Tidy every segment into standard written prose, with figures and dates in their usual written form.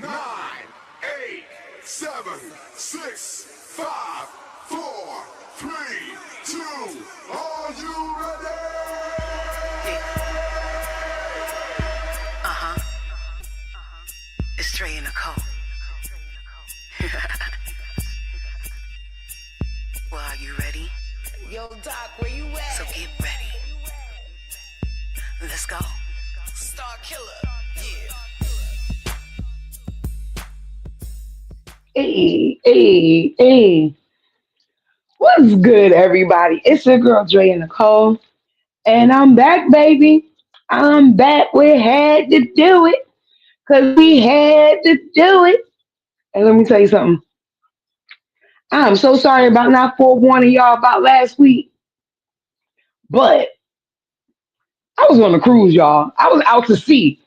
nine, eight, seven, six, five, four, three, two. Are you ready? It's Drea Nicole. Well, are you ready? Yo, Doc, where you at? So get ready. Let's go. Star Killer, yeah. Hey. What's good, everybody? It's your girl, Drea Nicole, and I'm back, baby. I'm back. We had to do it because we had to do it. And let me tell you something. I'm so sorry about not forewarning y'all about last week, but I was on a cruise, y'all. I was out to sea.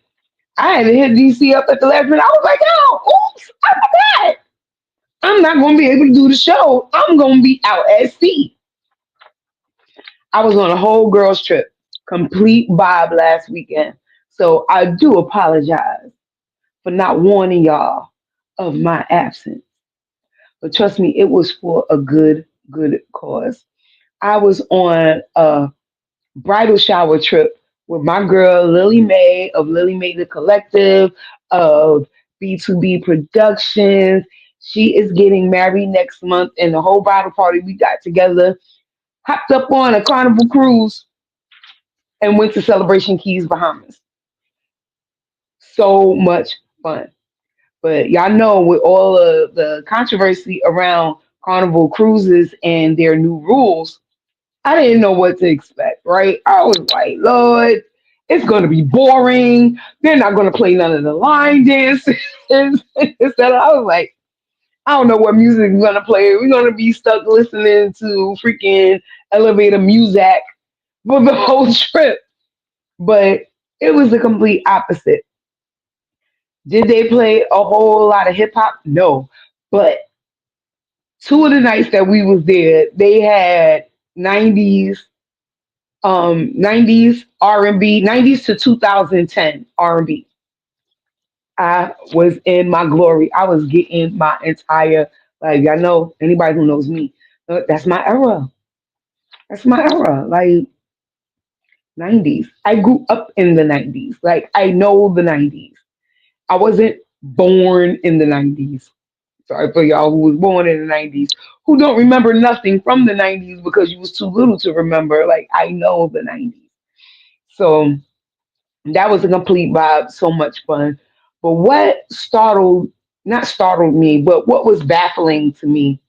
I had to hit DC up at the last minute. I was like, yo, oops, I forgot. I'm not going to be able to do the show. I'm going to be out at sea. I was on a whole girls trip, complete vibe last weekend. So I do apologize for not warning y'all of my absence. But trust me, it was for a good cause. I was on a bridal shower trip with my girl Lily Mae of Lily Mae the Collective of B2B Productions. She is getting married next month, and the whole bridal party we got together, hopped up on a carnival cruise and went to Celebration Keys, Bahamas. So much fun. But y'all know with all of the controversy around Carnival cruises and their new rules, I didn't know what to expect, right? I was like, Lord, it's going to be boring. They're not going to play none of the line dances. Instead, I was like, I don't know what music we're going to play. We're going to be stuck listening to freaking elevator music for the whole trip. But it was the complete opposite. Did they play a whole lot of hip hop? No. But two of the nights that we was there, they had 90s 90s R&B, 90s to 2010 R&B. I was in my glory. I was getting my entire, like, y'all know, anybody who knows me, that's my era. That's my era. Like 90s. I grew up in the 90s. Like I know the 90s. I wasn't born in the 90s. Sorry for y'all who was born in the 90s, who don't remember nothing from the 90s because you was too little to remember. Like I know the 90s. So that was a complete vibe, so much fun. But what startled, not startled me, but what was baffling to me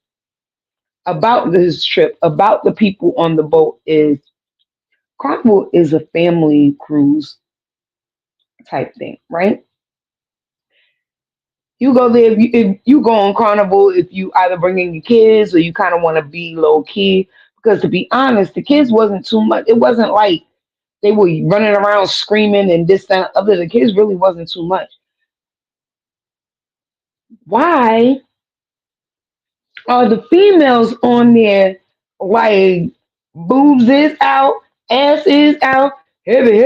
about this trip, about the people on the boat is Carnival is a family cruise type thing, right? You go there if you go on Carnival if you either bringing your kids or you kind of want to be low key. Because to be honest, the kids wasn't too much. It wasn't like they were running around screaming and this that other. The kids really wasn't too much. Why are the females on there like boobs is out, ass is out, heavy,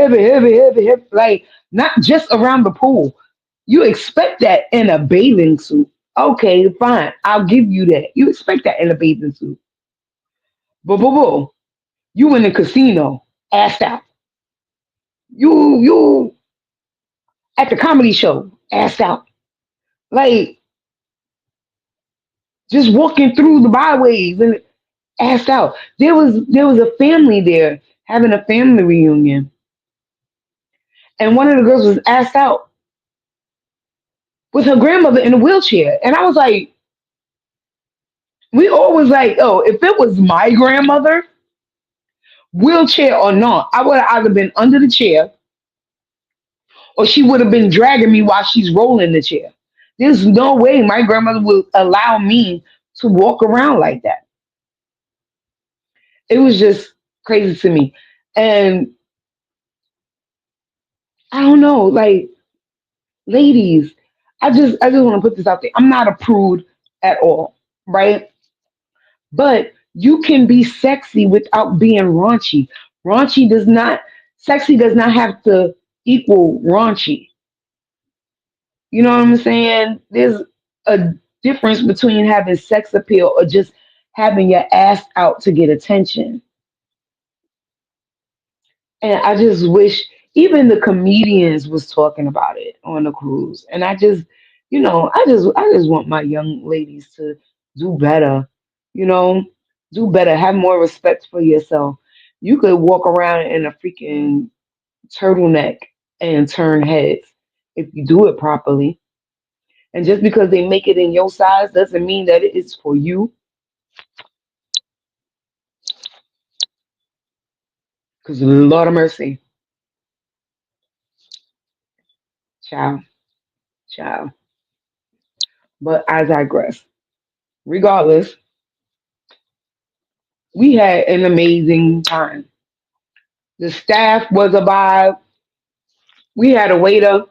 like not just around the pool. You expect that in a bathing suit. Okay, fine. I'll give you that. You expect that in a bathing suit. But you in the casino, ass out. You at the comedy show, ass out. Like just walking through the byways and ass out. There was a family there having a family reunion, and one of the girls was asked out with her grandmother in a wheelchair, and I was like, we always like, oh, if it was my grandmother, wheelchair or not, I would have either been under the chair or she would have been dragging me while she's rolling the chair. There's no way my grandmother would allow me to walk around like that. It was just crazy to me. And I don't know, like ladies, I just want to put this out there. I'm not a prude at all, right? But you can be sexy without being raunchy. Raunchy does not Sexy does not have to equal raunchy. You know what I'm saying? There's a difference between having sex appeal or just having your ass out to get attention. And I just wish even the comedians was talking about it on the cruise. And I just, I just want my young ladies to do better. You know, do better. Have more respect for yourself. You could walk around in a freaking turtleneck and turn heads if you do it properly. And just because they make it in your size doesn't mean that it is for you. Because Lord of mercy, child, child. But I digress. Regardless, we had an amazing time. The staff was a vibe. We had a waiter.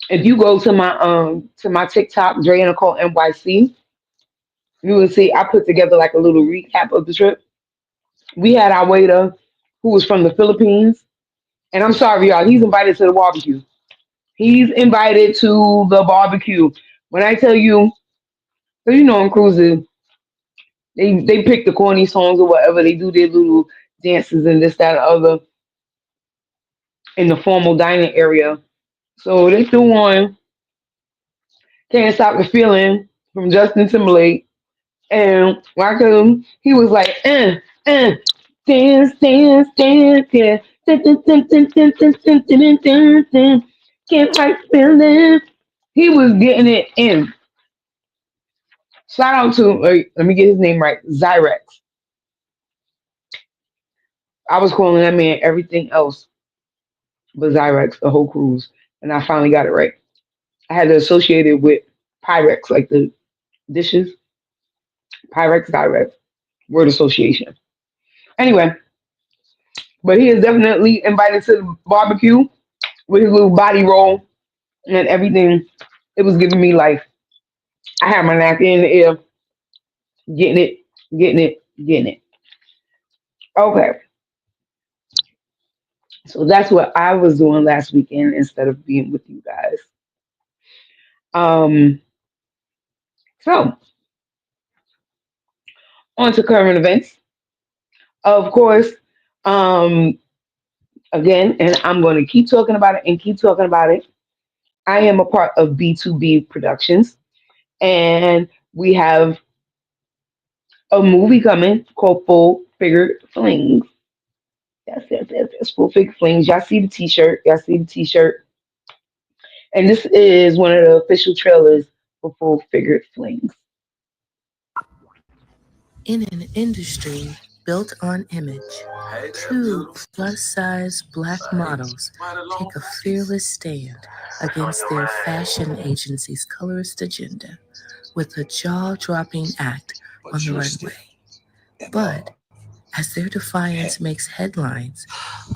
If you go to my TikTok, Drea Nicole NYC, you will see I put together like a little recap of the trip. We had our waiter who was from the Philippines. And I'm sorry, y'all, he's invited to the barbecue. He's invited to the barbecue. When I tell you, so on cruises, they pick the corny songs or whatever. They do their little dances and this, that, and other in the formal dining area. So they threw on "Can't Stop the Feeling" from Justin Timberlake, and Wacom, he was like, dance, dance, dance, yeah, dun, dun, dun, dun, dun, dun, dun, dun, dun, dun. Can't fight the feeling. He was getting it in. Shout out to, let me get his name right, Zyrex. I was calling that man everything else but Zyrex the whole cruise, and I finally got it right. I had to associate it with Pyrex, like the dishes. Pyrex, Zyrex, word association. Anyway, but he is definitely invited to the barbecue with his little body roll and everything. It was giving me life. I had my napkin in the air, getting it, getting it, getting it. Okay, so that's what I was doing last weekend instead of being with you guys. Um, so on to current events. Of course, um, again, and I'm going to keep talking about it and keep talking about it. I am a part of B2B Productions, and we have a movie coming called Full Figure Flings. Yes, yes, yes, yes. Full Figure Flings. Y'all see the T-shirt. Y'all see the T-shirt. And this is one of the official trailers for Full Figure Flings. In an industry built on image, two plus size black models take a fearless stand against their fashion agency's colorist agenda with a jaw dropping act on the runway. But as their defiance makes headlines,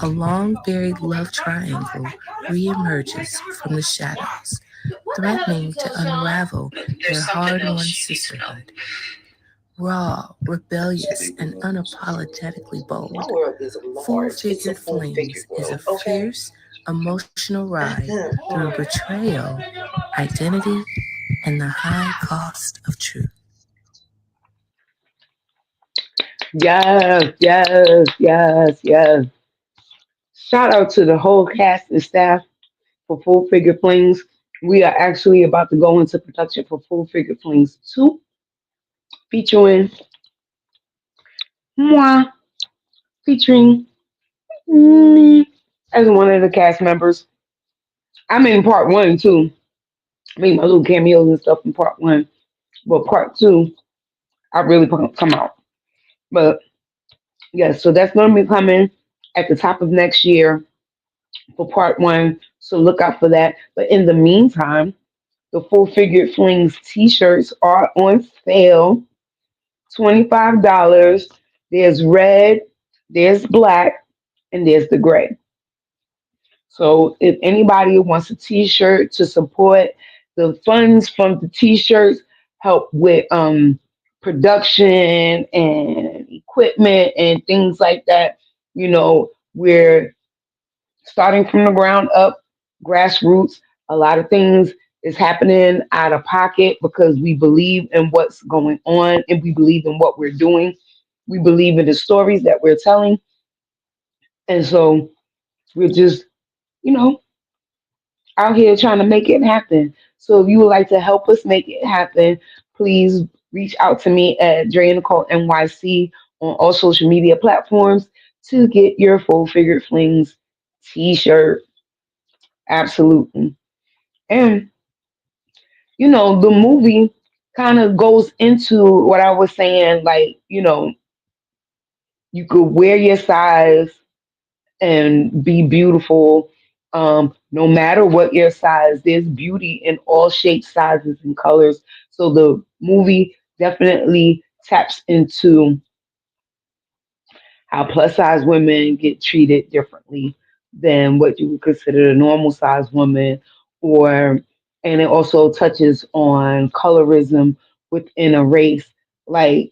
a long buried love triangle reemerges from the shadows, threatening to unravel their hard won sisterhood. Raw, rebellious, and unapologetically bold, Full Figured Flings is a fierce, emotional ride through betrayal, identity, and the high cost of truth. Yes, yes, yes, yes. Shout out to the whole cast and staff for Full Figure Flings. We are actually about to go into production for Full Figure Flings 2, featuring moi, featuring me as one of the cast members. I'm in part one too. I mean, my little cameos and stuff in part one, but part two, I really come out. But yes, so that's going to be coming at the top of next year for part one. So look out for that. But in the meantime, the Full Figure Flings t-shirts are on sale, $25. There's red, there's black, and there's the gray. So if anybody wants a t-shirt to support, the funds from the t-shirts help with production and equipment and things like that. We're starting from the ground up, grassroots. A lot of things It's happening out of pocket because we believe in what's going on and we believe in what we're doing. We believe in the stories that we're telling. And so we're just, you know, out here trying to make it happen. So if you would like to help us make it happen, please reach out to me at Drea Nicole NYC on all social media platforms to get your full figure flings t-shirt. Absolutely. And the movie kind of goes into what I was saying, like, you could wear your size and be beautiful. No matter what your size, there's beauty in all shapes, sizes, and colors. So the movie definitely taps into how plus size women get treated differently than what you would consider a normal size woman, or and it also touches on colorism within a race, like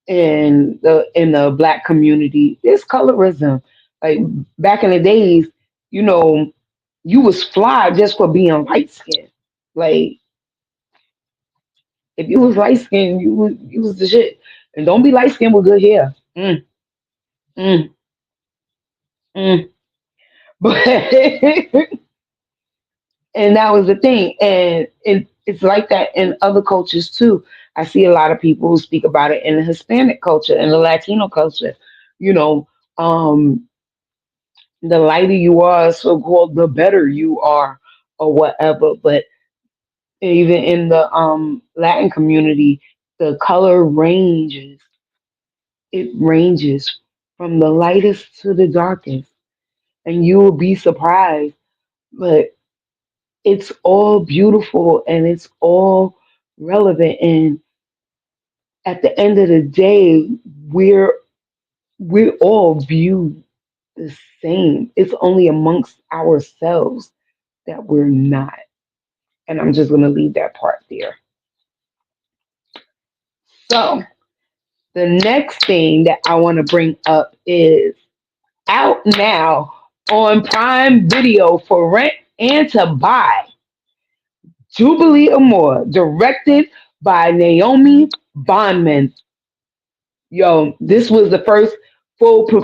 in the black community, there's colorism. Like back in the days, you know, you was fly just for being light skinned. Like if you was light skinned, you was the shit. And don't be light skinned with good hair. Mm, mm. But and that was the thing. And it's like that in other cultures too. I see a lot of people who speak about it in the Hispanic culture and the Latino culture. You know, um, the lighter you are, so called, the better you are, or whatever. But even in the Latin community, the color ranges from the lightest to the darkest, and you will be surprised. But it's all beautiful and it's all relevant. And at the end of the day, we're we're all viewed the same. It's only amongst ourselves that we're not. And I'm just going to leave that part there. So, the next thing that I want to bring up is out now on Prime Video for rent and to buy. Jubilee Amore, directed by Naomi Bondman. Yo, this was the first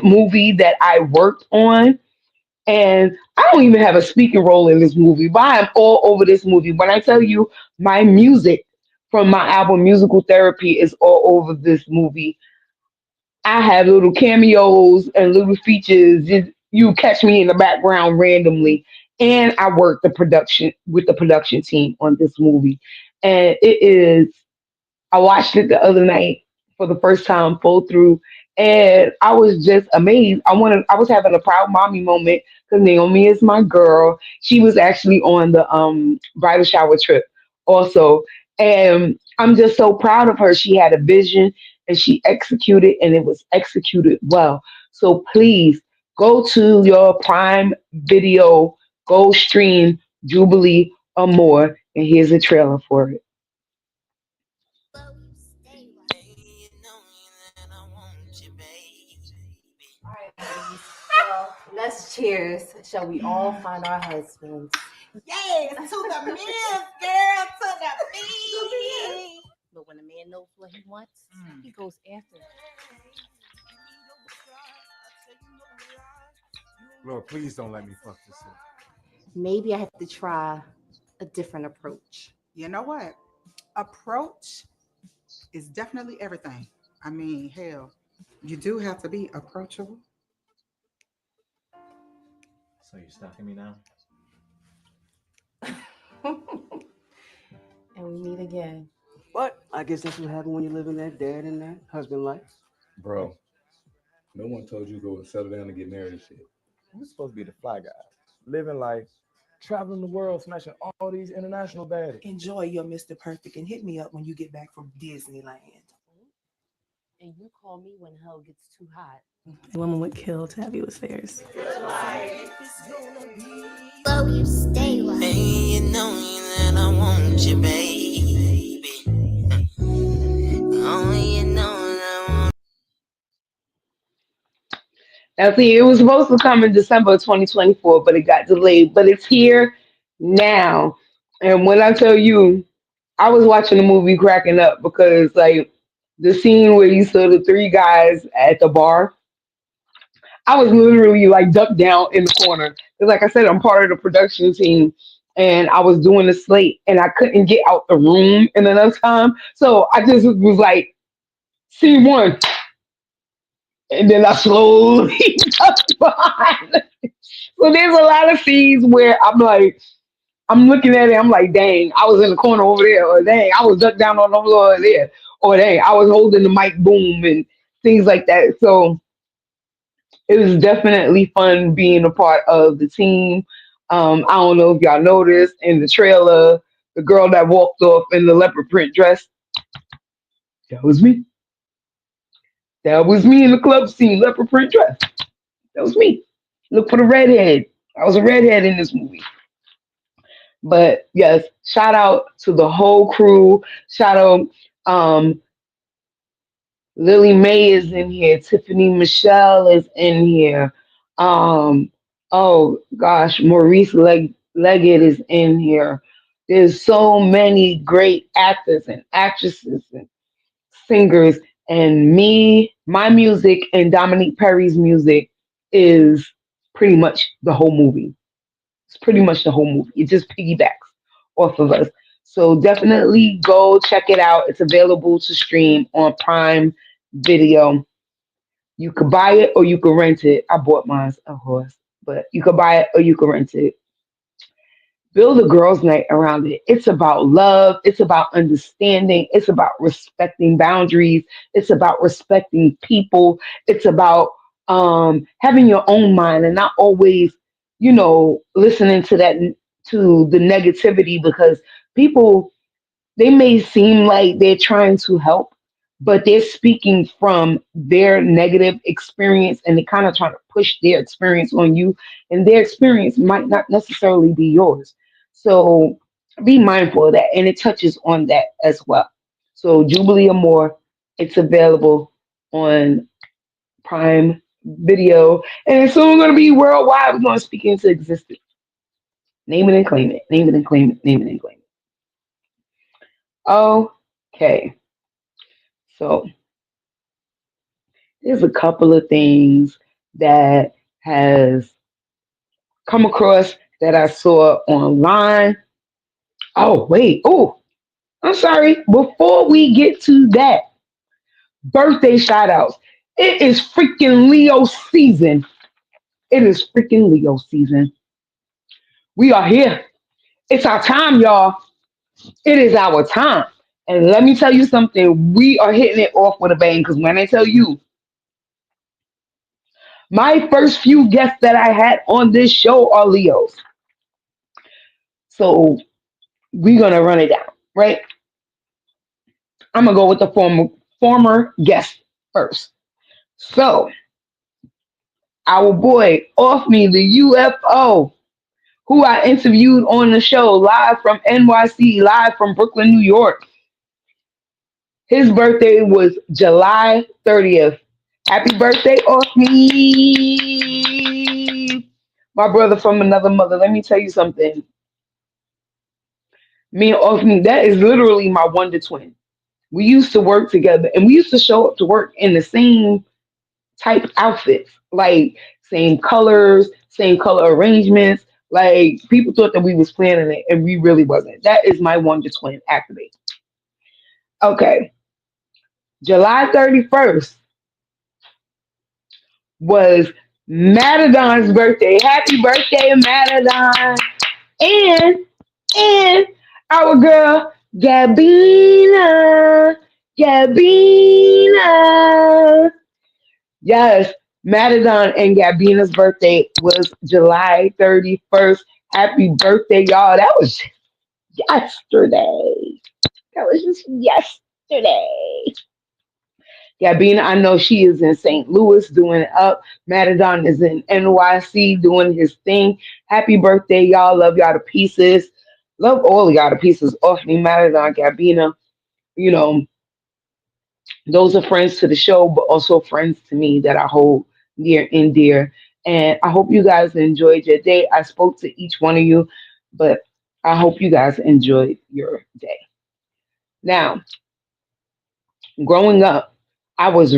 movie that I worked on. And I don't even have a speaking role in this movie, but I am all over this movie. When I tell you my music from my album Musical Therapy is all over this movie, I have little cameos and little features. You catch me in the background randomly. And I work the production with the production team on this movie. And I watched it the other night for the first time full through, and I was just amazed. I was having a proud mommy moment because Naomi is my girl. She was actually on the bridal shower trip also, and I'm just so proud of her. She had a vision and she executed, and it was executed well. So please go to your Prime Video, go stream Jubilee or more, and here's a trailer for it. You know that I want you, baby. Well, let's cheers. Shall we all find our husbands? Yes, to the men's, girl, to the men. But when a man knows what he wants, he goes after it. Lord, please don't let me fuck this up. Maybe I have to try a different approach. You know what? Approach is definitely everything. I mean, hell, you do have to be approachable. So you're stalking me now? And we meet again. But I guess that's what happened when you live in that dad and that husband life. Bro, no one told you to go settle down and get married and shit. You're supposed to be the fly guy, living life, traveling the world, smashing all these international baddies. Enjoy your Mr. Perfect and hit me up when you get back from Disneyland. And you call me when hell gets too hot. A woman would kill to have you as theirs. Hey, you know that I want you, baby. Oh, you know that I want Now, see, it was supposed to come in December of 2024, but it got delayed. But it's here now. And when I tell you, I was watching the movie cracking up because like the scene where you saw the three guys at the bar, I was literally like ducked down in the corner. 'Cause like I said, I'm part of the production team and I was doing the slate and I couldn't get out the room in enough time. So I just was like, scene one. And then I slowly ducked behind. So there's a lot of scenes where I'm like, I'm looking at it, I'm like, dang, I was in the corner over there, or dang, I was ducked down on the floor over there, or dang, I was holding the mic boom and things like that. So it was definitely fun being a part of the team. I don't know if y'all noticed in the trailer, the girl that walked off in the leopard print dress, that was me. That was me in the club scene, leopard print dress. That was me. Look for the redhead. I was a redhead in this movie. But yes, shout out to the whole crew. Shout out Lily Mae is in here. Tiffany Michelle is in here. Um, oh gosh, Maurice Leggett is in here. There's so many great actors and actresses and singers. And my music and Dominique Perry's music is pretty much the whole movie. It's pretty much the whole movie. It just piggybacks off of us. So definitely go check it out. It's available to stream on Prime Video. You could buy it or you could rent it. I bought mine, of course, but you could buy it or you could rent it. Build a girls' night around it. It's about love. It's about understanding. It's about respecting boundaries. It's about respecting people. It's about having your own mind and not always, listening to the negativity because people they may seem like they're trying to help, but they're speaking from their negative experience and they kind of trying to push their experience on you, and their experience might not necessarily be yours. So be mindful of that, and it touches on that as well. So Jubilee Amore, it's available on Prime Video, and it's soon going to be worldwide. We're going to speak into existence. Name it and claim it. Name it and claim it. Name it and claim it. Okay, so there's a couple of things that has come across that I saw online. Oh, wait. Oh, I'm sorry. Before we get to that, birthday shout outs. It is freaking Leo season. It is freaking Leo season. We are here. It's our time, y'all. It is our time. And let me tell you something. We are hitting it off with a bang because when I tell you, my first few guests that I had on this show are Leos. So we're gonna run it down, right? I'm gonna go with the former guest first. So our boy off me, the UFO, who I interviewed on the show live from NYC, live from Brooklyn, New York. His birthday was July 30th. Happy birthday, off me. My brother from another mother. Let me tell you something. Me and off me, that is literally my wonder twin. We used to work together and we used to show up to work in the same type outfits, like same colors, same color arrangements. Like people thought that we was planning it and we really wasn't. That is my wonder twin activate. Okay. July 31st was Matadon's birthday. Happy birthday, Matadon. And and our girl Gabina. Gabina. Yes, Matadon and Gabina's birthday was July 31st. Happy birthday, y'all. That was yesterday. That was just yesterday. Gabina, I know she is in St. Louis doing it up. Matadon is in NYC doing his thing. Happy birthday, y'all. Love y'all to pieces. Love all of y'all to pieces. Off me, Matadon, Gabina. You know, those are friends to the show, but also friends to me that I hold near and dear. And I hope you guys enjoyed your day. I spoke to each one of you, but I hope you guys enjoyed your day. Now, growing up, I was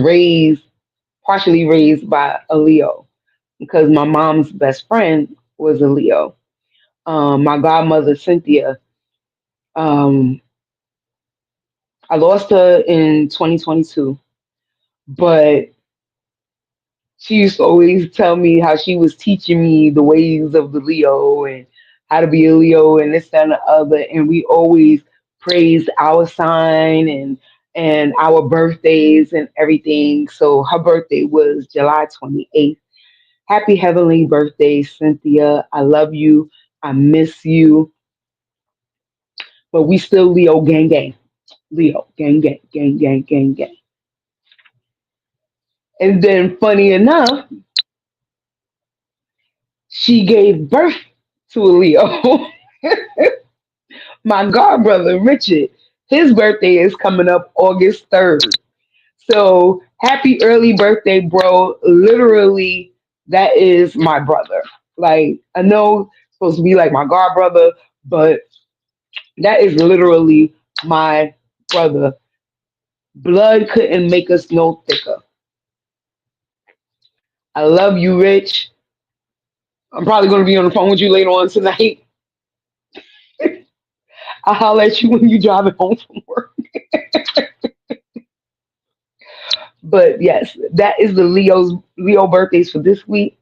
partially raised by a Leo because my mom's best friend was a Leo. My godmother, Cynthia, um, I lost her in 2022, but she used to always tell me how she was teaching me the ways of the Leo and how to be a Leo and this that, and the other. And we always praised our sign and our birthdays and everything. So her birthday was July 28th. Happy heavenly birthday, Cynthia. I love you. I miss you. But we still Leo gang gang. Leo gang gang gang gang gang gang. And then funny enough, she gave birth to a Leo. My god brother Richard, his birthday is coming up August 3rd. So happy early birthday, bro. Literally, that is my brother. Like, I know it's supposed to be like my god brother, but that is literally my brother. Blood couldn't make us no thicker. I love you, Rich. I'm probably going to be on the phone with you later on tonight. I'll holler at you when you driving home from work. But yes, that is the Leo birthdays for this week.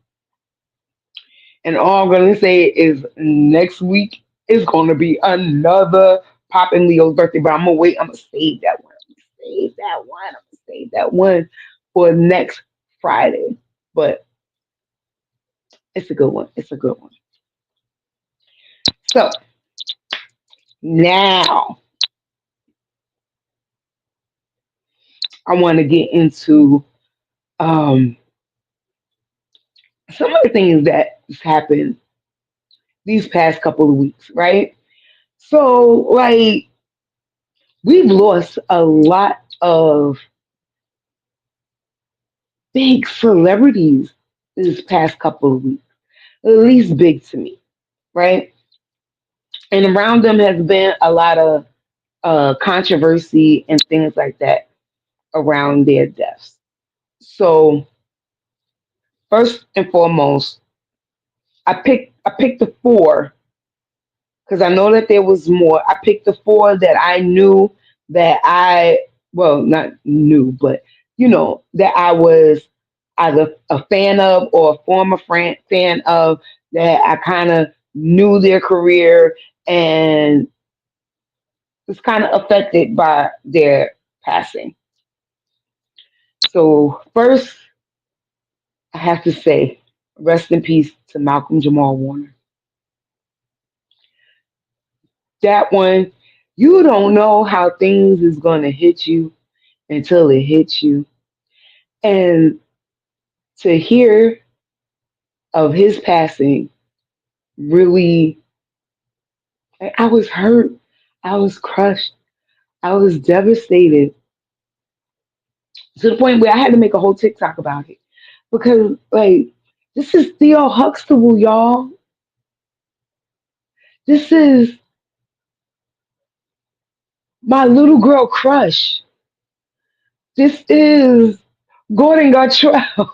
And all I'm gonna say is next week is gonna be another poppin' Leo's birthday. But I'm gonna wait. I'm gonna save that one. I'm gonna save that one. I'm gonna save that one for next Friday. But it's a good one. It's a good one. So now I want to get into um, some of the things that has happened these past couple of weeks, right? So like we've lost a lot of big celebrities this past couple of weeks, at least big to me, right? And around them has been a lot of controversy and things like that around their deaths. So first and foremost, I picked the four because I know that there was more. I picked the four that I knew that I, well, not knew, but that I was either a fan of or a former fan of, that I kind of knew their career and was kind of affected by their passing. So first, I have to say, rest in peace to Malcolm Jamal Warner. That one, you don't know how things is gonna hit you until it hits you. And to hear of his passing really, I was hurt. I was crushed. I was devastated to the point where I had to make a whole TikTok about it. Because like this is Theo Huxtable, y'all. This is my little girl crush. This is Gordon Gartrell.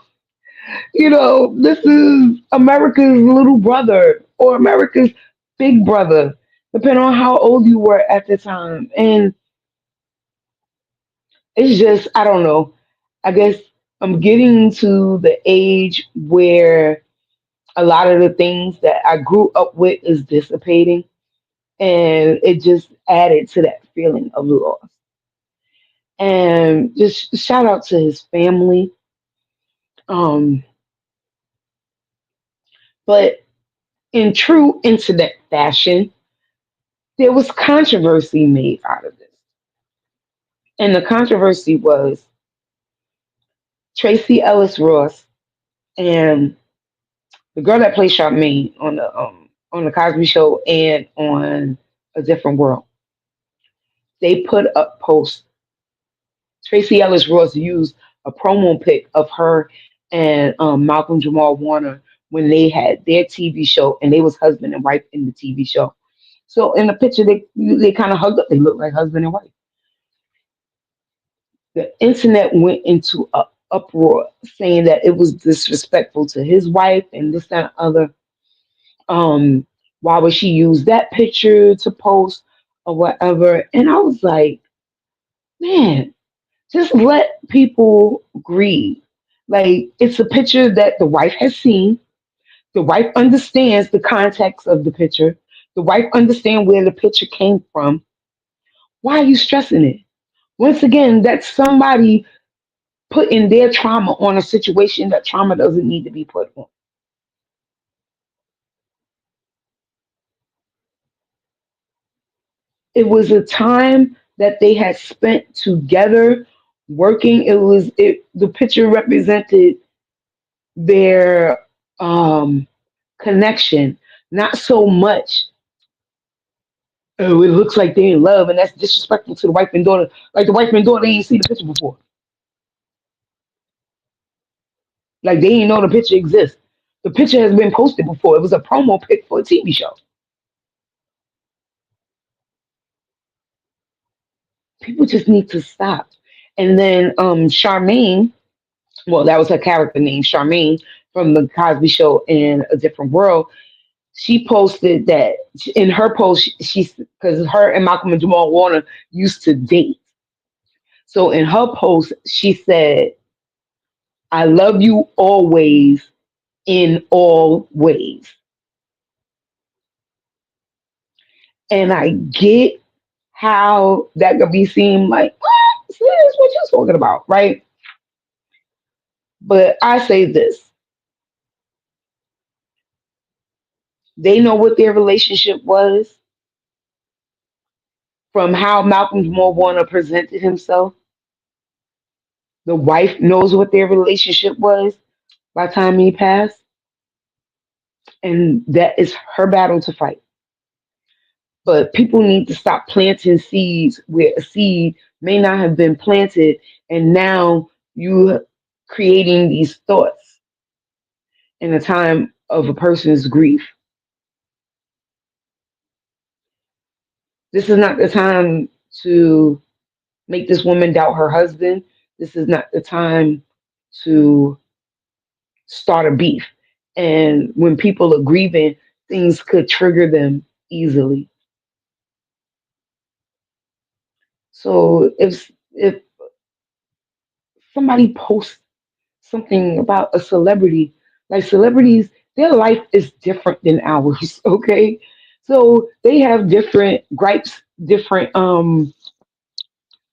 This is America's little brother or America's big brother, depending on how old you were at the time. And it's just, I don't know. I guess I'm getting to the age where a lot of the things that I grew up with is dissipating. And it just added to that feeling of loss. And just shout out to his family. Um, but in true internet fashion, there was controversy made out of this. And the controversy was Tracy Ellis Ross and the girl that played Charmaine on the Cosby Show and on A Different World. They put up posts. Tracy Ellis Ross used a promo pic of her and Malcolm Jamal Warner when they had their TV show and they was husband and wife in the TV show. So in the picture, they kind of hugged up. They look like husband and wife. The internet went into a uproar, saying that it was disrespectful to his wife and this that, and other. Um, why would she use that picture to post or whatever? And I was like, man, just let people grieve. Like it's a picture that the wife has seen. The wife understands the context of the picture. The wife understands where the picture came from. Why are you stressing it? Once again, that's somebody putting their trauma on a situation that trauma doesn't need to be put on. It was a time that they had spent together working. The picture represented their connection, not so much. Oh, it looks like they're in love, and that's disrespectful to the wife and daughter. Like the wife and daughter, they ain't seen the picture before. Like they didn't know the picture exists. The picture has been posted before. It was a promo pic for a TV show. People just need to stop. And then Charmaine, well, that was her character name, Charmaine from the Cosby Show in A Different World. She posted that in her post, she's because her and Malcolm and Jamal Warner used to date. So in her post, she said, "I love you always in all ways." And I get how that could be seen like, what? See, that's what you're talking about, right? But I say this: they know what their relationship was from how Malcolm Jamal Warner presented himself. The wife knows what their relationship was by the time he passed, and that is her battle to fight. But people need to stop planting seeds where a seed may not have been planted, and now you creating these thoughts in a time of a person's grief. This is not the time to make this woman doubt her husband. This is not the time to start a beef. And when people are grieving, things could trigger them easily. So if somebody posts something about a celebrity, like celebrities, their life is different than ours, okay? So they have different gripes, different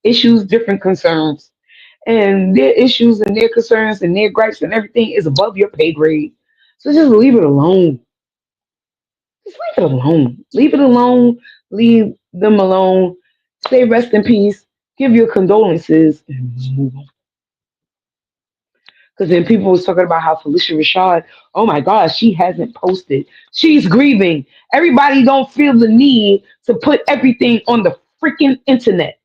issues, different concerns. And their issues and their concerns and their gripes and everything is above your pay grade. So just leave it alone. Just leave it alone. Leave it alone. Leave them alone. Say rest in peace. Give your condolences and move on. Because then people was talking about how Felicia Rashad, oh my gosh, she hasn't posted. She's grieving. Everybody don't feel the need to put everything on the freaking internet.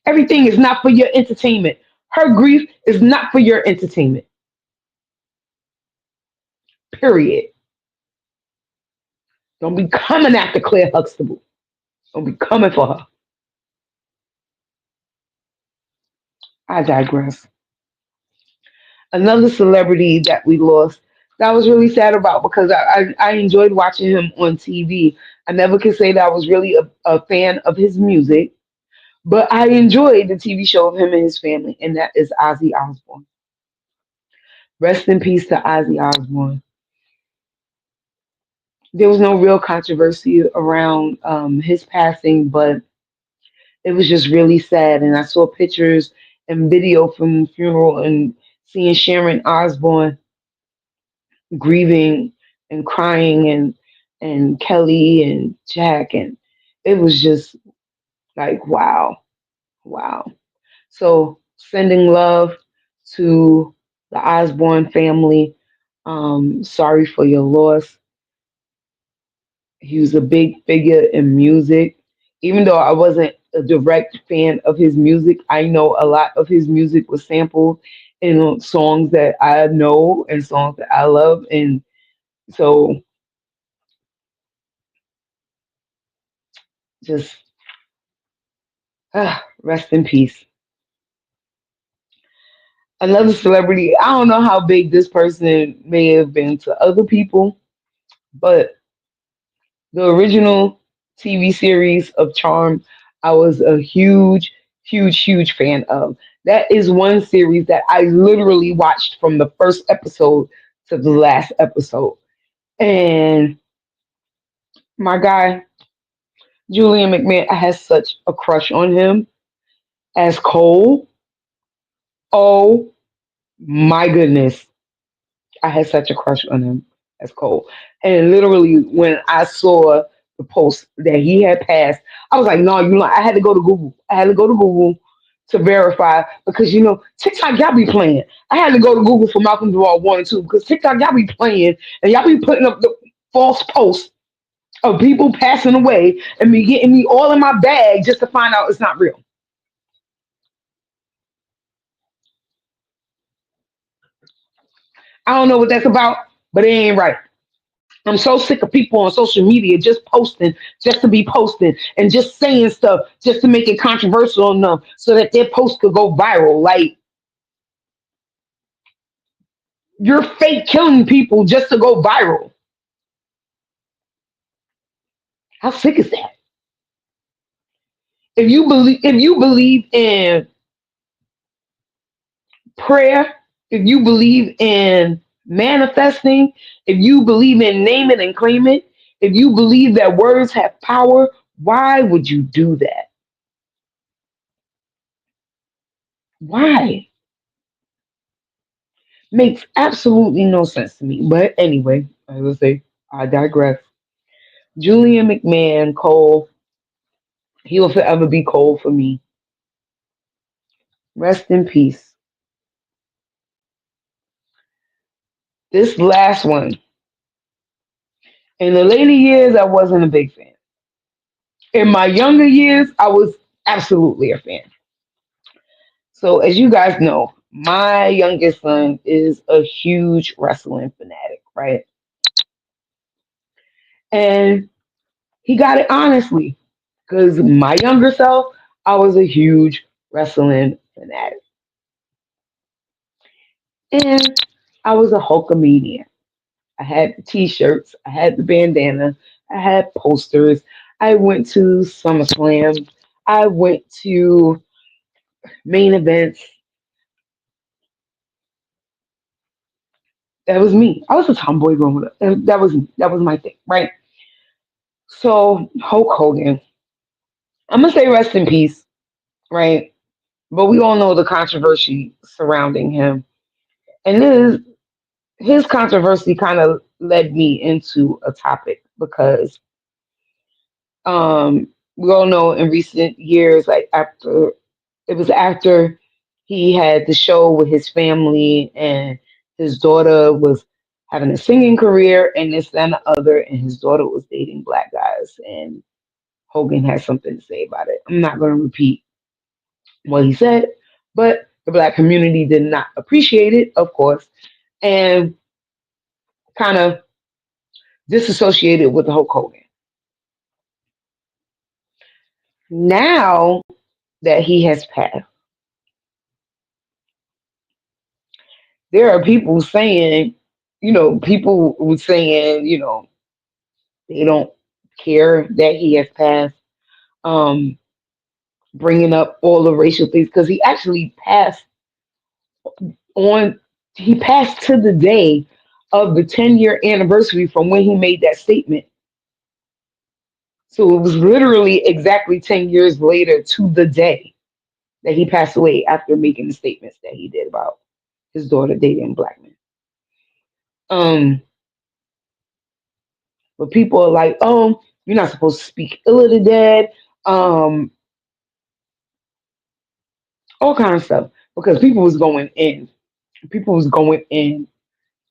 Everything is not for your entertainment. Her grief is not for your entertainment. Period. Don't be coming after Claire Huxtable. Don't be coming for her. I digress. Another celebrity that we lost that I was really sad about because I enjoyed watching him on TV. I never could say that I was really a fan of his music, but I enjoyed the TV show of him and his family, and that is Ozzy Osbourne. Rest in peace to Ozzy Osbourne. There was no real controversy around his passing, but it was just really sad. And I saw pictures and video from the funeral and seeing Sharon Osbourne grieving and crying and Kelly and Jack and it was just like wow, wow. So sending love to the Osbourne family. Sorry for your loss. He was a big figure in music. Even though I wasn't a direct fan of his music, I know a lot of his music was sampled in songs that I know and songs that I love. And so Just rest in peace. Another celebrity. I don't know how big this person may have been to other people, but the original TV series of Charm, I was a huge fan of. That is one series that I literally watched from the first episode to the last episode. And my guy, Julian McMahon, I had such a crush on him as Cole. Oh my goodness. I had such a crush on him as Cole. And literally, when I saw the post that he had passed, I was like, no, you know, I had to go to Google. I had to go to Google to verify because, you know, TikTok, y'all be playing. I had to go to Google for Malcolm Duvall 1 and 2 because TikTok, y'all be playing and y'all be putting up the false posts of people passing away and me getting me all in my bag just to find out it's not real. I don't know what that's about, but it ain't right. I'm so sick of people on social media just posting, just to be posting, and just saying stuff just to make it controversial enough so that their post could go viral. Like you're fake killing people just to go viral. How sick is that? If you believe in prayer, if you believe in manifesting, if you believe in name it and claim it, if you believe that words have power, why would you do that? Why? Makes absolutely no sense to me. But anyway, as I say, I digress. Julian McMahon, Cole, he will forever be Cole for me. Rest in peace. This last one. In the later years, I wasn't a big fan. In my younger years, I was absolutely a fan. So, as you guys know, my youngest son is a huge wrestling fanatic, right? And he got it honestly, because my younger self, I was a huge wrestling fanatic. And I was a Hulkamaniac. I had the t-shirts, I had the bandana, I had posters. I went to SummerSlam. I went to main events. That was me. I was a tomboy growing up. That was my thing, right? So Hulk Hogan. I'm gonna say rest in peace, right? But we all know the controversy surrounding him. And his controversy kind of led me into a topic because we all know in recent years, like after he had the show with his family and his daughter was having a singing career and this and the other, and his daughter was dating black guys, and Hogan had something to say about it. I'm not going to repeat what he said, but the black community did not appreciate it, of course, and kind of disassociated with Hulk Hogan. Now that he has passed, there are people saying, people were saying, they don't care that he has passed, um, bringing up all the racial things because on, he passed to the day of the 10-year anniversary from when he made that statement. So it was literally exactly 10 years later to the day that he passed away after making the statements that he did about his daughter dating black men. Um, but people are like, oh, you're not supposed to speak ill of the dead, um, all kind of stuff. Because people was going in. People was going in.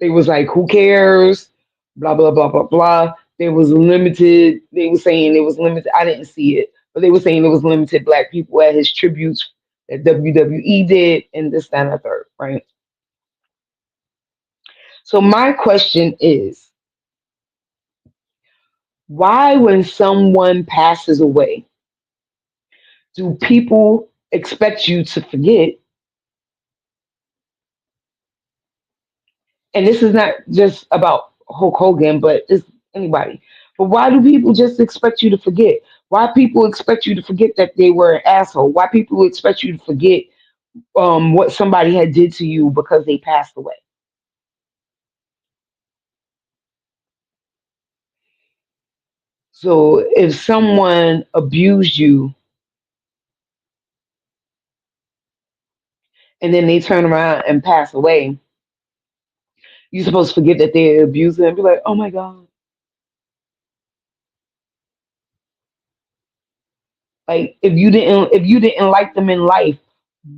They was like, who cares? Blah, blah, blah, blah, blah. There was limited, they were saying it was limited. I didn't see it, but they were saying there was limited black people at his tributes that WWE did and this, that, and the third, right? So my question is, Why, when someone passes away, do people expect you to forget? And this is not just about Hulk Hogan, but it's anybody. But why do people just expect you to forget? Why people expect you to forget that they were an asshole? Why people expect you to forget what somebody had did to you because they passed away? So if someone abused you and then they turn around and pass away, you're supposed to forget that they're abusing and be like, oh my God. Like if you didn't like them in life,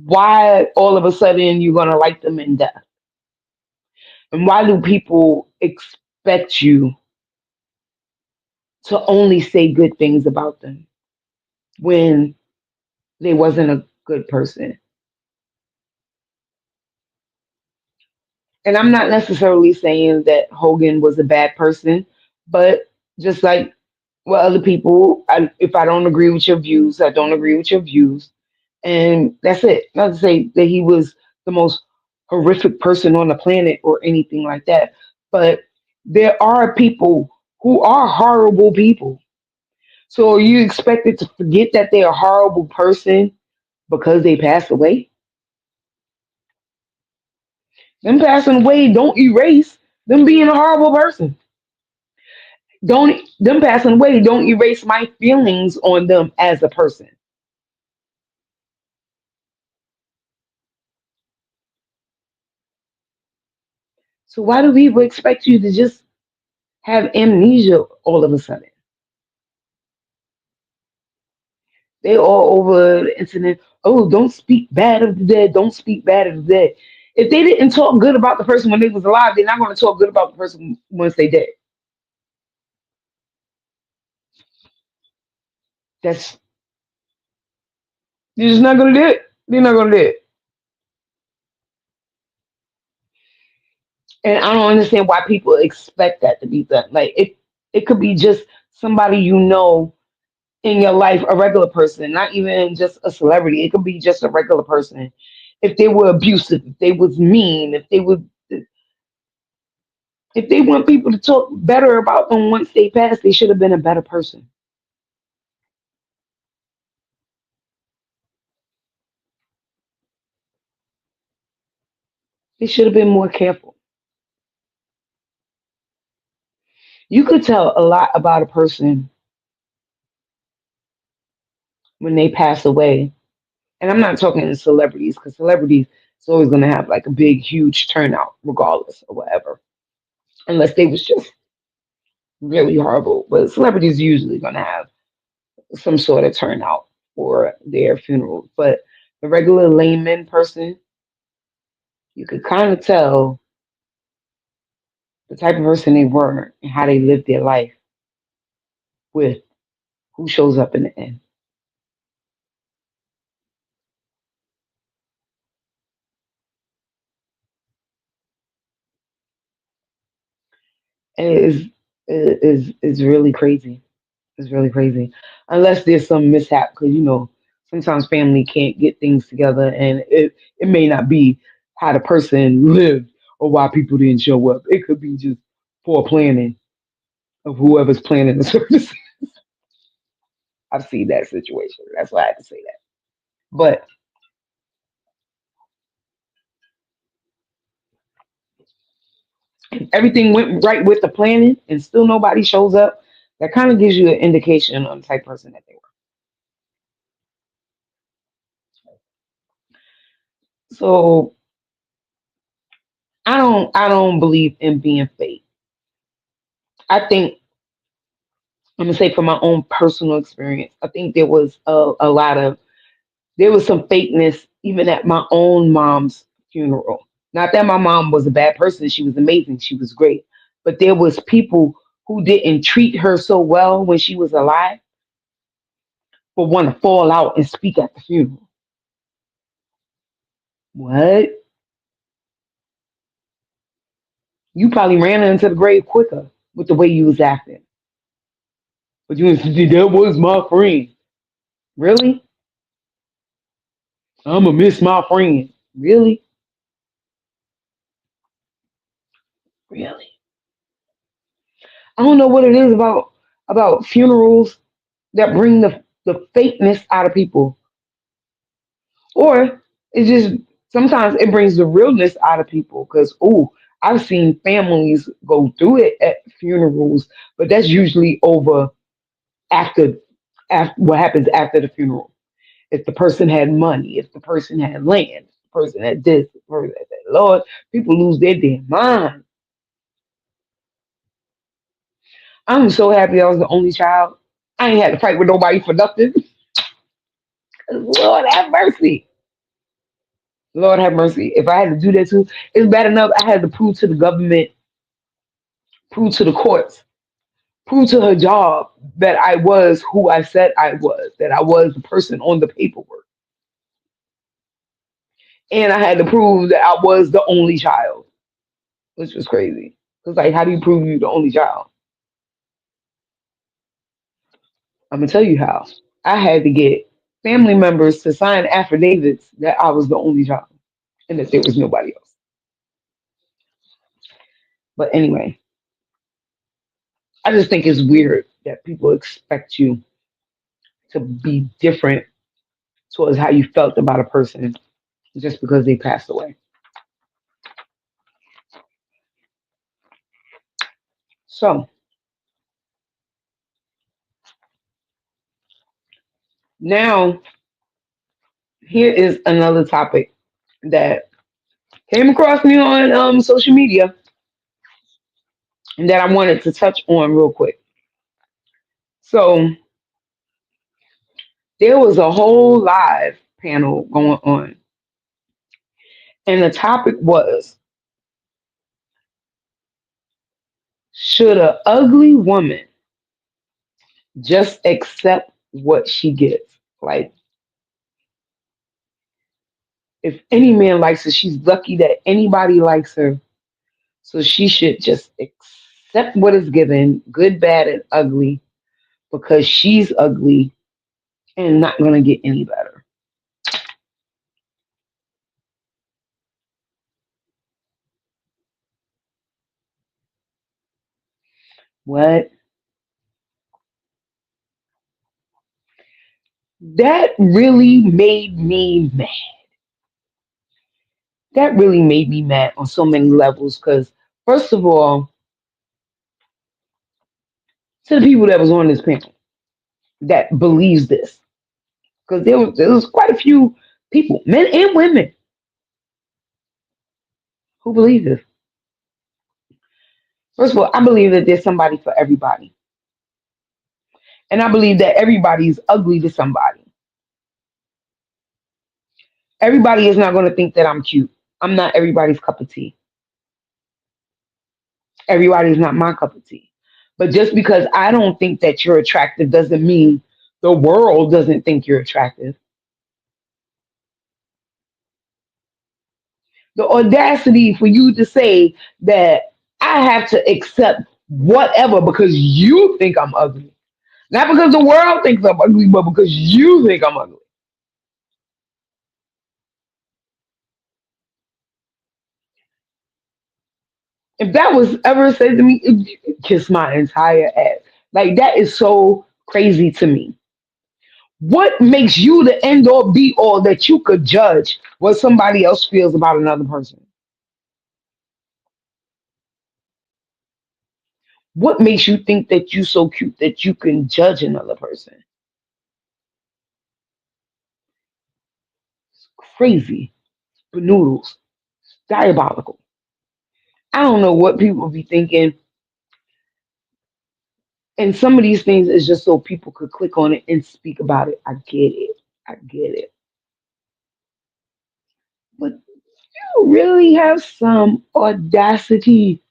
why all of a sudden you're gonna like them in death? And why do people expect you to only say good things about them when they wasn't a good person? And I'm not necessarily saying that Hogan was a bad person, but just like with other people, if I don't agree with your views, I don't agree with your views, and that's it. Not to say that he was the most horrific person on the planet or anything like that, but there are people who are horrible people. So are you expected to forget that they're a horrible person because they passed away? Them passing away don't erase them being a horrible person. Don't them passing away don't erase my feelings on them as a person. So why do people expect you to just have amnesia all of a sudden? They all over the internet. Oh, don't speak bad of the dead. Don't speak bad of the dead. If they didn't talk good about the person when they was alive, they're not going to talk good about the person once they dead. That's You're just not going to do it. They're not going to do it. And I don't understand why people expect that to be done. Like it could be just somebody you know in your life, a regular person, not even just a celebrity. It could be just a regular person. If they were abusive, if they was mean, if they want people to talk better about them once they pass, they should have been a better person. They should have been more careful. You could tell a lot about a person when they pass away. And I'm not talking celebrities, because celebrities is always gonna have like a big, huge turnout, regardless or whatever. Unless they was just really horrible. But celebrities usually gonna have some sort of turnout for their funeral. But the regular layman person, you could kind of tell the type of person they were and how they lived their life with who shows up in the end. And it is really crazy. It's really crazy. Unless there's some mishap, because sometimes family can't get things together, and it may not be how the person lived or why people didn't show up. It could be just poor planning of whoever's planning the service. I've seen that situation. That's why I had to say that. But if everything went right with the planning and still nobody shows up, that kind of gives you an indication on the type of person that they were. So I don't believe in being fake. I think I'm gonna say from my own personal experience, I think there was some fakeness even at my own mom's funeral. Not that my mom was a bad person, she was amazing, she was great. But there was people who didn't treat her so well when she was alive, but want to fall out and speak at the funeral. What? You probably ran her into the grave quicker with the way you was acting. But you insisted that was my friend. Really? I'ma miss my friend. Really? Really? I don't know what it is about funerals that bring the fakeness out of people. Or it's just sometimes it brings the realness out of people. Cause I've seen families go through it at funerals, but that's usually over after after what happens after the funeral. If the person had money, if the person had land, if the person had this, the person had that. Lord, people lose their damn mind. I'm so happy I was the only child. I ain't had to fight with nobody for nothing. Lord have mercy. Lord have mercy. If I had to do that too, it's bad enough I had to prove to the government, prove to the courts, prove to her job that I was who I said I was, that I was the person on the paperwork. And I had to prove that I was the only child, which was crazy. It's like, how do you prove you're the only child? I'm gonna tell you how. I had to get family members to sign affidavits that I was the only child and that there was nobody else. But anyway, I just think it's weird that people expect you to be different towards how you felt about a person just because they passed away. So now here is another topic that came across me on social media and that I wanted to touch on real quick. So there was a whole live panel going on, and the topic was, should a ugly woman just accept what she gets? Like, if any man likes her, she's lucky that anybody likes her. So she should just accept what is given, good, bad, and ugly, because she's ugly and not going to get any better. What? That really made me mad. That really made me mad on so many levels. Because, first of all, to the people that was on this panel that believes this, because there was quite a few people, men and women, who believe this. First of all, I believe that there's somebody for everybody. And I believe that everybody is ugly to somebody. Everybody is not going to think that I'm cute. I'm not everybody's cup of tea. Everybody's not my cup of tea. But just because I don't think that you're attractive doesn't mean the world doesn't think you're attractive. The audacity for you to say that I have to accept whatever because you think I'm ugly. Not because the world thinks I'm ugly, but because you think I'm ugly. If that was ever said to me, it kiss my entire ass. Like, that is so crazy to me. What makes you the end all be all that you could judge what somebody else feels about another person? What makes you think that you so cute that you can judge another person? Crazy, benoodles, diabolical. I don't know what people be thinking. And some of these things is just so people could click on it and speak about it. I get it. I get it. But you really have some audacity.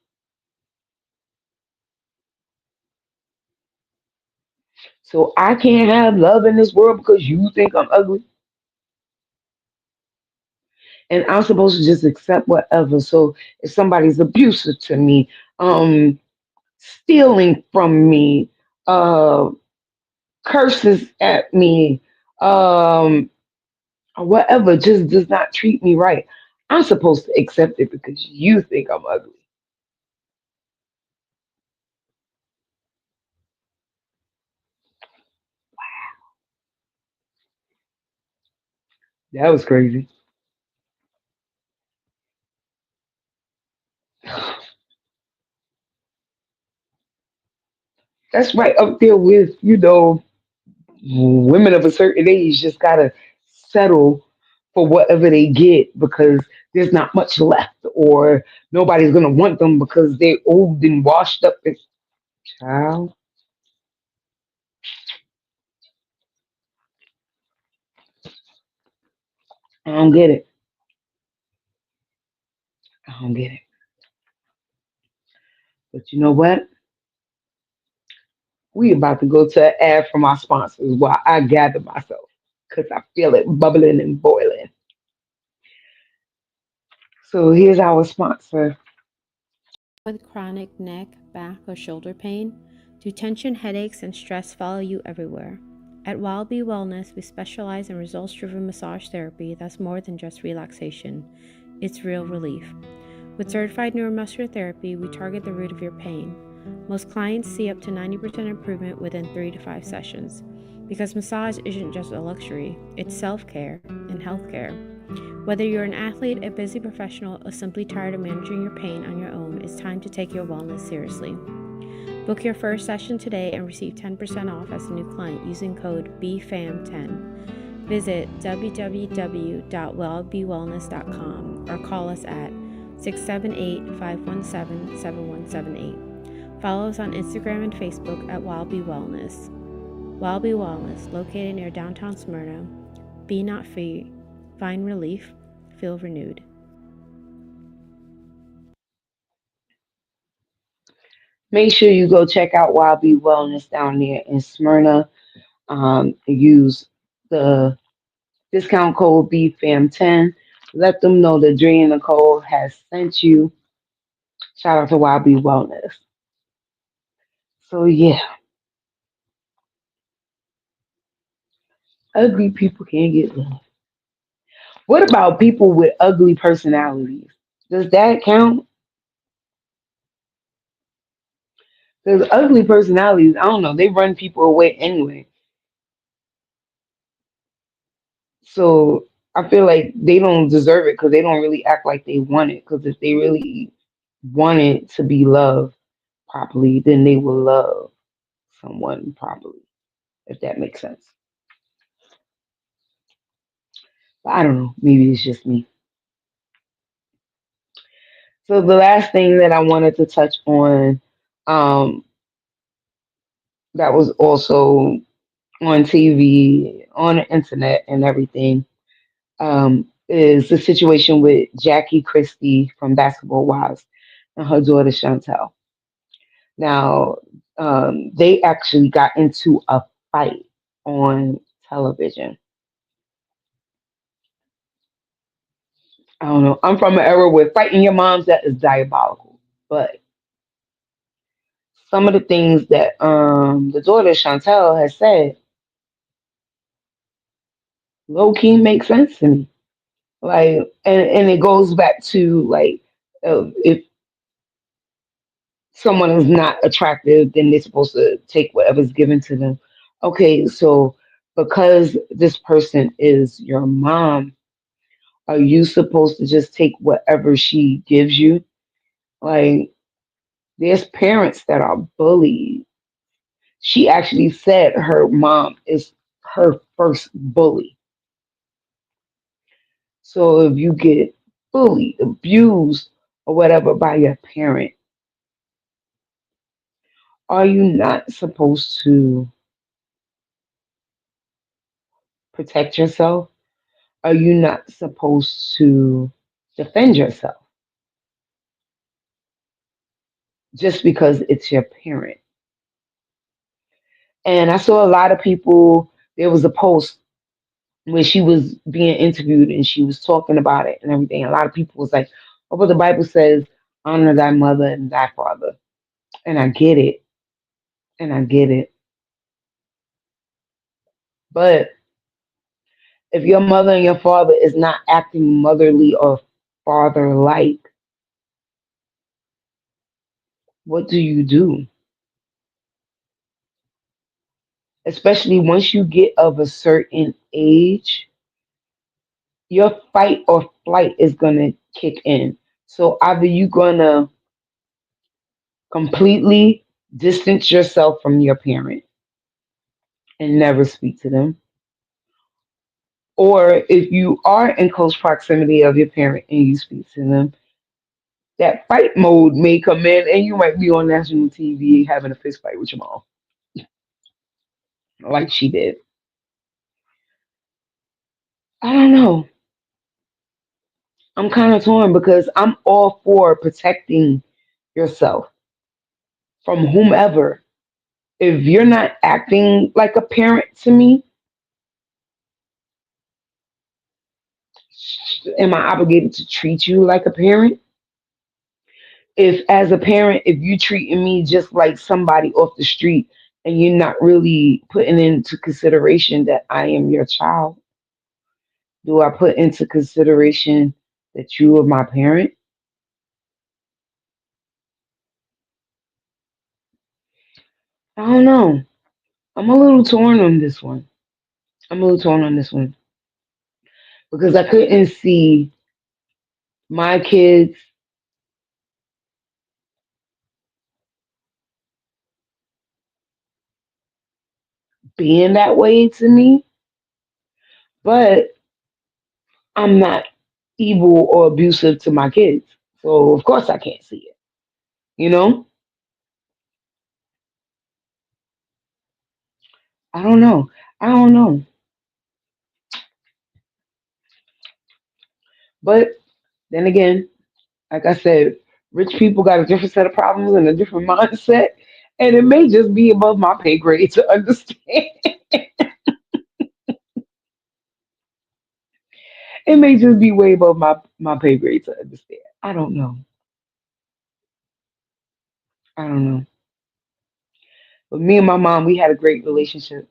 So I can't have love in this world because you think I'm ugly. And I'm supposed to just accept whatever. So if somebody's abusive to me, stealing from me, curses at me, um, or whatever, just does not treat me right, I'm supposed to accept it because you think I'm ugly. That was crazy. That's right up there with, women of a certain age just gotta settle for whatever they get because there's not much left, or nobody's gonna want them because they're old and washed up. And child, I don't get it. I don't get it. But you know what? We about to go to an ad from our sponsors while I gather myself because I feel it bubbling and boiling. So here's our sponsor. With chronic neck, back, or shoulder pain? Do tension, headaches, and stress follow you everywhere? At Wild Bee Wellness, we specialize in results driven massage therapy that's more than just relaxation, it's real relief. With certified neuromuscular therapy, we target the root of your pain. Most clients see up to 90% improvement within 3 to 5 sessions. Because massage isn't just a luxury, it's self care and health care. Whether you're an athlete, a busy professional, or simply tired of managing your pain on your own, it's time to take your wellness seriously. Book your first session today and receive 10% off as a new client using code BFAM10. Visit www.wellbewellness.com or call us at 678-517-7178. Follow us on Instagram and Facebook at Wild Bee Wellness. Wild Bee Wellness, located near downtown Smyrna. Be not free. Find relief. Feel renewed. Make sure you go check out YB Wellness down there in Smyrna. Use the discount code BFAM10. Let them know that Drea Nicole has sent you. Shout out to YB Wellness. So yeah, ugly people can't get love. What about people with ugly personalities? Does that count? Because ugly personalities, I don't know, they run people away anyway. So I feel like they don't deserve it because they don't really act like they want it. Because if they really wanted to be loved properly, then they will love someone properly, if that makes sense. But I don't know. Maybe it's just me. So the last thing that I wanted to touch on, um, that was also on TV, on the internet, and everything, is the situation with Jackie Christie from Basketball Wives and her daughter Chantel. Now, they actually got into a fight on television. I don't know. I'm from an era where fighting your moms that is diabolical. But some of the things that the daughter Chantel has said low key make sense to me. Like, and it goes back to like, if someone is not attractive, then they're supposed to take whatever's given to them. Okay, so because this person is your mom, are you supposed to just take whatever she gives you? Like, there's parents that are bullied. She actually said her mom is her first bully. So if you get bullied, abused, or whatever by your parent, are you not supposed to protect yourself? Are you not supposed to defend yourself just because it's your parent? And I saw a lot of people, there was a post when she was being interviewed and she was talking about it and everything. A lot of people was like, oh, but the Bible says, honor thy mother and thy father. And I get it. And I get it. But if your mother and your father is not acting motherly or father like, what do you do? Especially once you get of a certain age, your fight or flight is gonna kick in. So either you gonna completely distance yourself from your parent and never speak to them, or if you are in close proximity of your parent and you speak to them, that fight mode may come in and you might be on national TV having a fist fight with your mom, like she did. I don't know. I'm kind of torn because I'm all for protecting yourself from whomever. If you're not acting like a parent to me, am I obligated to treat you like a parent? If, as a parent, if you treating me just like somebody off the street and you're not really putting into consideration that I am your child, do I put into consideration that you are my parent? I don't know. I'm a little torn on this one. I'm a little torn on this one because I couldn't see my kids being that way to me, but I'm not evil or abusive to my kids. So of course I can't see it. You know? I don't know. I don't know. But then again, like I said, rich people got a different set of problems and a different mindset. And it may just be above my pay grade to understand. It may just be way above my pay grade to understand. I don't know. I don't know. But me and my mom, we had a great relationship.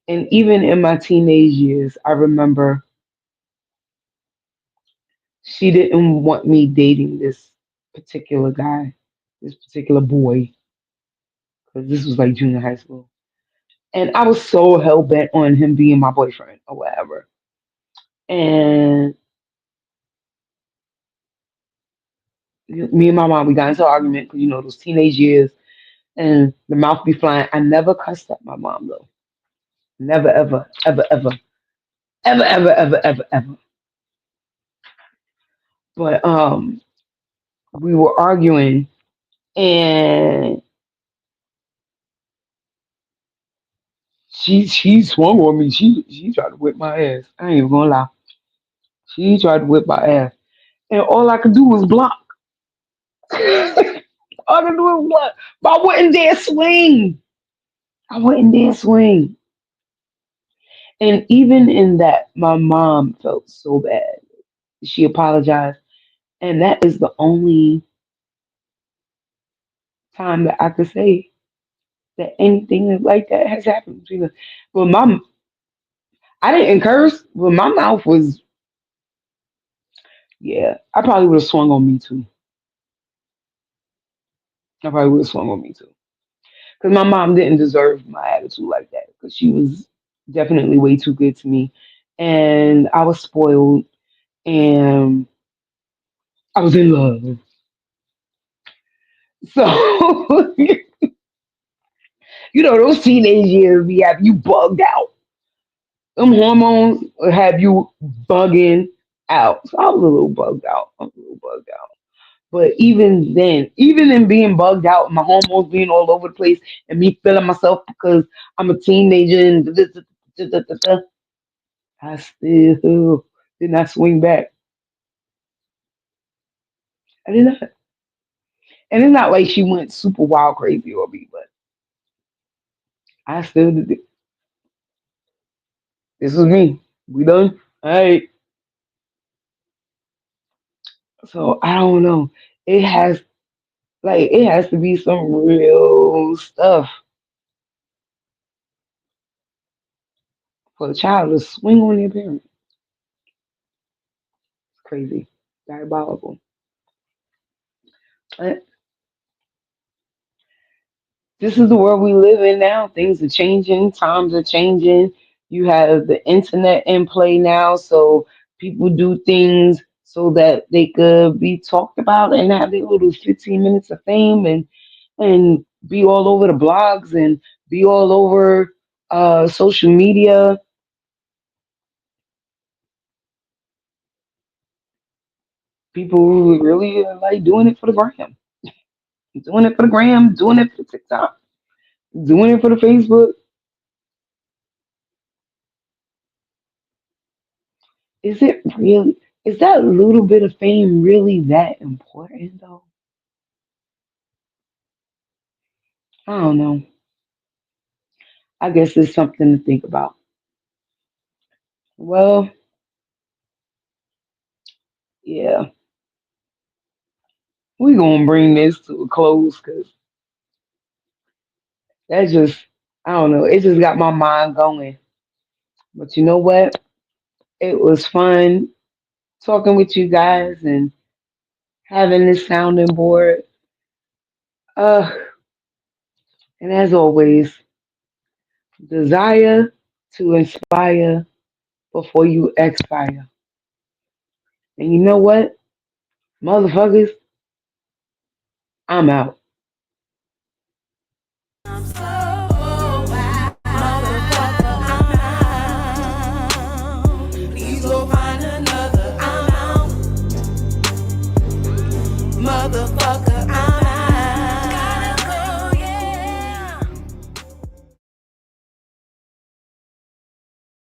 And even in my teenage years, I remember she didn't want me dating this particular guy, this particular boy, because this was like junior high school. And I was so hell bent on him being my boyfriend or whatever. And me and my mom, we got into an argument because, those teenage years and the mouth be flying. I never cussed at my mom, though. Never, ever, ever, ever, ever, ever, ever, ever, ever. But we were arguing and she swung on me. She tried to whip my ass. I ain't even gonna lie. She tried to whip my ass. And all I could do was block. All I could do was block. But I wouldn't dare swing. I wouldn't dare swing. And even in that, my mom felt so bad. She apologized. And that is the only time that I could say that anything like that has happened between us. But I didn't curse, but my mouth was, yeah, I probably would have swung on me too. I probably would have swung on me too. Because my mom didn't deserve my attitude like that. Because she was definitely way too good to me. And I was spoiled and I was in love. So, those teenage years we have you bugged out. Them hormones will have you bugging out. So I was a little bugged out. I was a little bugged out. But even then, even in being bugged out, my hormones being all over the place, and me feeling myself because I'm a teenager and I still did not swing back. I did not. And it's not like she went super wild crazy on me, but I still did it. This was me. We done? All right. So I don't know. It has it has to be some real stuff. For a child to swing on their parent. It's crazy. Diabolical. But this is the world we live in now. Things are changing, times are changing. You have the internet in play now, so people do things so that they could be talked about and have their little 15 minutes of fame and be all over the blogs and be all over social media. People who really are like doing it for the gram, doing it for the gram, doing it for TikTok, doing it for the Facebook. Is it really? Is that little bit of fame really that important though? I don't know. I guess it's something to think about. Well, yeah, we gonna bring this to a close because that just, I don't know, it just got my mind going. But you know what? It was fun talking with you guys and having this sounding board. Uh, and as always, desire to inspire before you expire. And you know what, motherfuckers, I'm out.